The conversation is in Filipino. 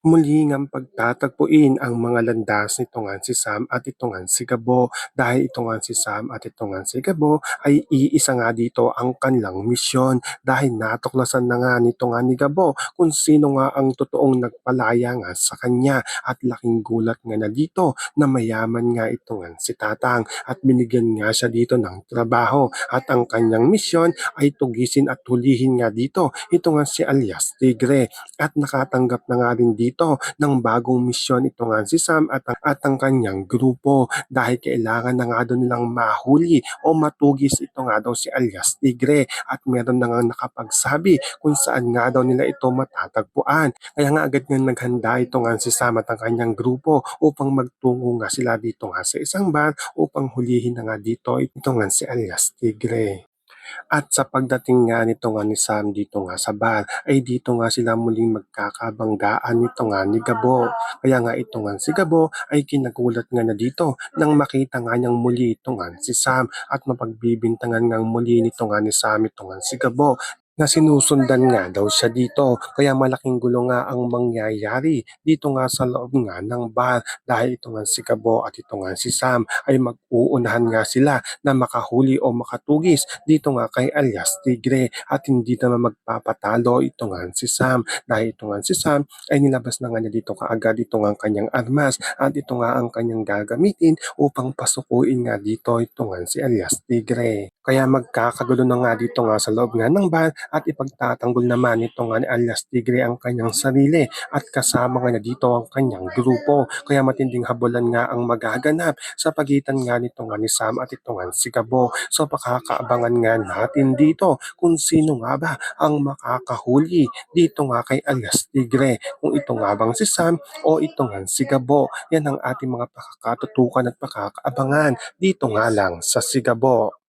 Muli ngang pagtatagpuin ang mga landas nito ngang si Sam at ito ngang si Gabo dahil ito ngang si Sam at ito ngang si Gabo ay iisa nga dito ang kanilang misyon dahil natuklasan na nga nito nga ni Gabo kung sino nga ang totoong nagpalaya nga sa kanya at laking gulat nga na dito na mayaman nga ito nga si Tatang at binigyan nga siya dito ng trabaho at ang kanyang misyon ay tugisin at hulihin nga dito ito nga si alias Tigre at nakatanggap na nga rin dito ng bagong misyon ito nga si Sam at ang kanyang grupo dahil kailangan na nga daw nilang mahuli o matugis ito nga daw si alias Tigre at meron na nga nakapagsabi kung saan nga daw nila ito matatagpuan. Kaya nga agad nga naghanda ito nga si Sam at ang kanyang grupo upang magtungo nga sila dito nga sa isang bar upang hulihin na nga dito ito nga si alias Tigre. At sa pagdating nga nito nga ni Sam dito nga sa bar, ay dito nga sila muling magkakabanggaan nito nga ni Gabo. Kaya nga ito nga si Gabo ay kinagulat nga na dito nang makita nga niyang muli ito nga si Sam at mapagbibintangan nga muli nito nga ni Sam ito nga si Gabo na sinusundan nga daw siya dito. Kaya malaking gulo nga ang mangyayari dito nga sa loob nga ng bar dahil ito nga si Gabo at ito nga si Sam ay mag-uunahan nga sila na makahuli o makatugis dito nga kay alias Tigre at hindi naman magpapatalo ito nga si Sam dahil ito nga si Sam ay nilabas na nga niya dito kaagad ito nga ang kanyang armas at ito nga ang kanyang gagamitin upang pasukuin nga dito ito nga si alias Tigre. Kaya magkakagulo na nga dito nga sa loob nga ng bar at ipagtatanggol naman ito nga ni alias Tigre ang kanyang sarili at kasama nga na dito ang kanyang grupo. Kaya matinding habulan nga ang magaganap sa pagitan nga nito nga ni Sam at ito nga si Gabo. So pakakaabangan nga natin dito kung sino nga ba ang makakahuli dito nga kay alias Tigre. Kung ito nga bang si Sam o ito nga si Gabo. Yan ang ating mga pakakatutukan at pakakaabangan dito nga lang sa Sigabo.